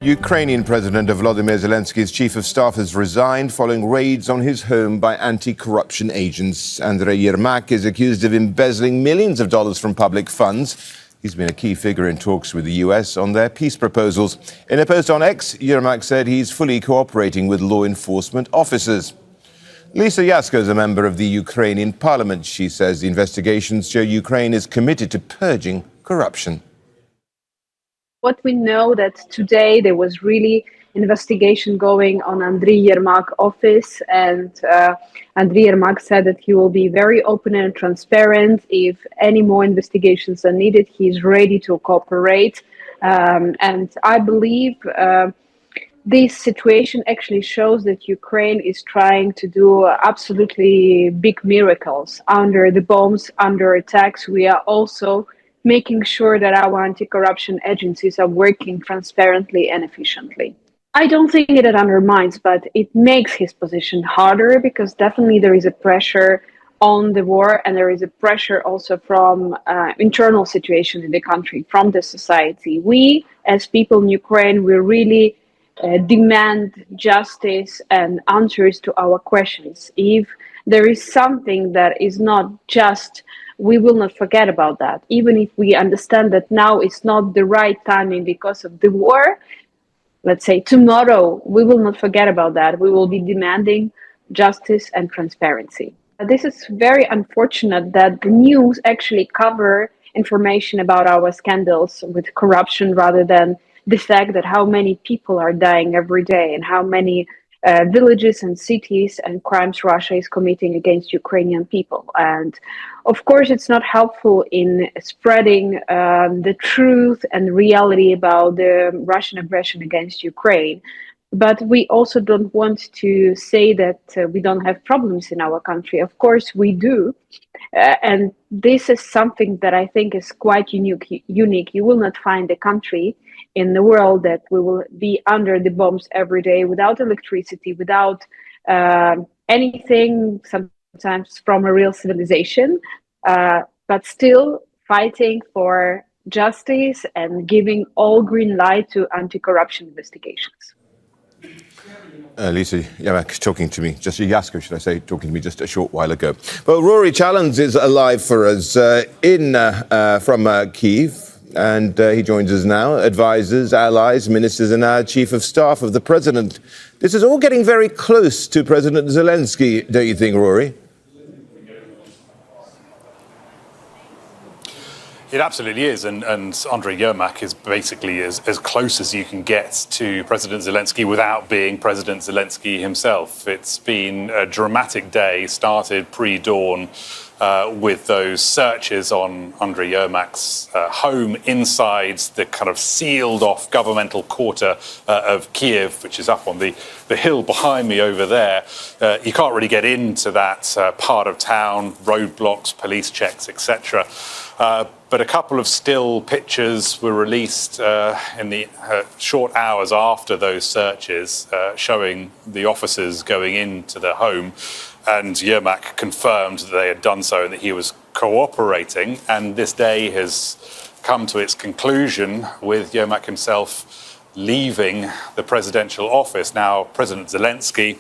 Ukrainian President Volodymyr Zelensky's chief of staff has resigned following raids on his home by anti-corruption agents. Andriy Yermak is accused of embezzling millions of dollars from public funds. He's been a key figure in talks with the US on their peace proposals. In a post on X, Yermak said he's fully cooperating with law enforcement officers. Lisa Yasko is a member of the Ukrainian Parliament. She says the investigations show Ukraine is committed to purging corruption. What we know that today there was really investigation going on Andriy Yermak office, and Andriy Yermak said that he will be very open and transparent. If any more investigations are needed, he's ready to cooperate. And I believe this situation actually shows that Ukraine is trying to do absolutely big miracles. Under the bombs, under attacks, we are also making sure that our anti-corruption agencies are working transparently and efficiently. I don't think it undermines, but it makes his position harder, because definitely there is a pressure on the war, and there is a pressure also from internal situation in the country, from the society. We, as people in Ukraine, we really demand justice and answers to our questions. If there is something that is not just, we will not forget about that. Even if we understand that now it's not the right timing because of the war, let's say tomorrow, we will not forget about that. We will be demanding justice and transparency. This is very unfortunate that the news actually cover information about our scandals with corruption rather than the fact that how many people are dying every day and how many villages and cities and crimes Russia is committing against Ukrainian people. And of course, it's not helpful in spreading the truth and reality about the Russian aggression against Ukraine. But we also don't want to say that we don't have problems in our country. Of course, we do. And this is something that I think is quite unique. You will not find a country in the world that we will be under the bombs every day, without electricity, without anything, sometimes from a real civilization, but still fighting for justice and giving all green light to anti-corruption investigations. Lisa Yermak talking to me, just Yasko, should I say, talking to me just a short while ago. Well, Rory Challands is alive for us from Kyiv. And he joins us now, advisors, allies, ministers, and now chief of staff of the president. This is all getting very close to President Zelenskyy, don't you think, Rory? It absolutely is, and Andriy Yermak is basically as close as you can get to President Zelenskyy without being President Zelenskyy himself. It's been a dramatic day, started pre-dawn with those searches on Andriy Yermak's home inside the kind of sealed-off governmental quarter of Kyiv, which is up on the hill behind me over there. You can't really get into that part of town, roadblocks, police checks, etc. But a couple of still pictures were released in the short hours after those searches, showing the officers going into the home. And Yermak confirmed that they had done so and that he was cooperating. And this day has come to its conclusion with Yermak himself leaving the presidential office. Now, President Zelenskyy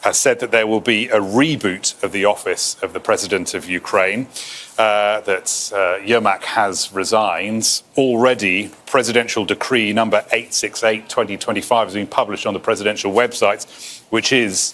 has said that there will be a reboot of the office of the president of Ukraine, that Yermak has resigned. Already, presidential decree number 868/2025 has been published on the presidential website, which is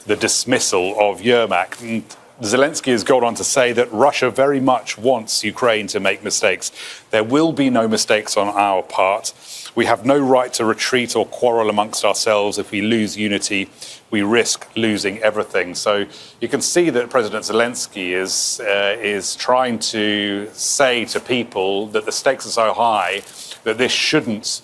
the dismissal of Yermak. And Zelenskyy has gone on to say that Russia very much wants Ukraine to make mistakes. There will be no mistakes on our part. We have no right to retreat or quarrel amongst ourselves. If we lose unity, we risk losing everything. So you can see that President Zelenskyy is trying to say to people that the stakes are so high that this shouldn't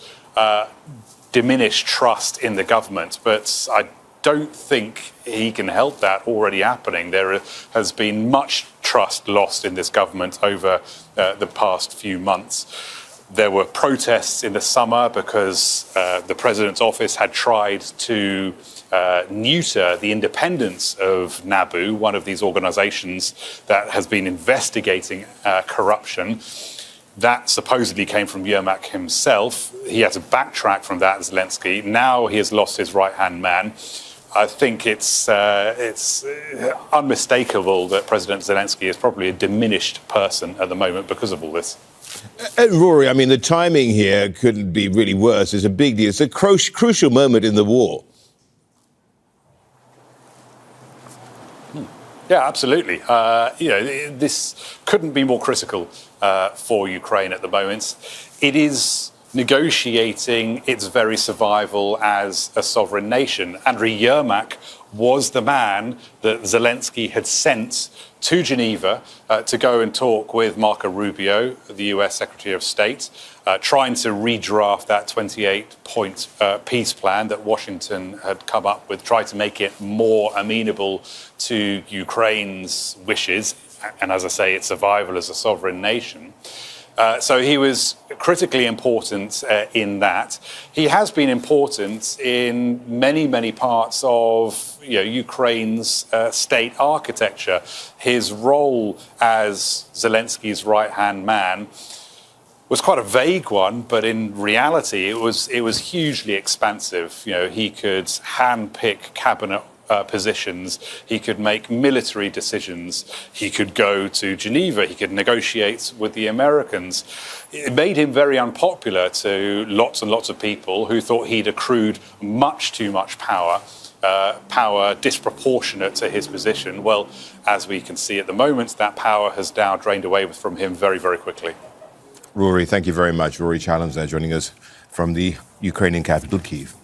diminish trust in the government. But I don't think he can help that already happening. There has been much trust lost in this government over the past few months. There were protests in the summer because the president's office had tried to neuter the independence of NABU, one of these organizations that has been investigating corruption. That supposedly came from Yermak himself. He had to backtrack from that, Zelenskyy. Now he has lost his right-hand man. I think it's unmistakable that President Zelenskyy is probably a diminished person at the moment because of all this. Rory, I mean, the timing here couldn't be really worse. It's a big deal. It's a crucial moment in the war. Yeah, absolutely. This couldn't be more critical for Ukraine at the moment. It is negotiating its very survival as a sovereign nation. Andriy Yermak was the man that Zelenskyy had sent to Geneva to go and talk with Marco Rubio, the US Secretary of State, trying to redraft that 28-point peace plan that Washington had come up with, try to make it more amenable to Ukraine's wishes, and as I say, its survival as a sovereign nation. So he was critically important in that. He has been important in many, many parts of Ukraine's state architecture. His role as Zelensky's right-hand man was quite a vague one, but in reality, it was hugely expansive. He could handpick cabinet positions, he could make military decisions, he could go to Geneva, he could negotiate with the Americans. It made him very unpopular to lots and lots of people who thought he'd accrued much too much power, power disproportionate to his position. Well, as we can see at the moment, that power has now drained away from him very, very quickly. Rory, thank you very much. Rory Challands there joining us from the Ukrainian capital, Kyiv.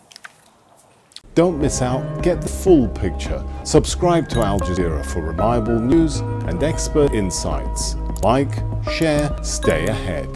Don't miss out, get the full picture. Subscribe to Al Jazeera for reliable news and expert insights. Like, share, stay ahead.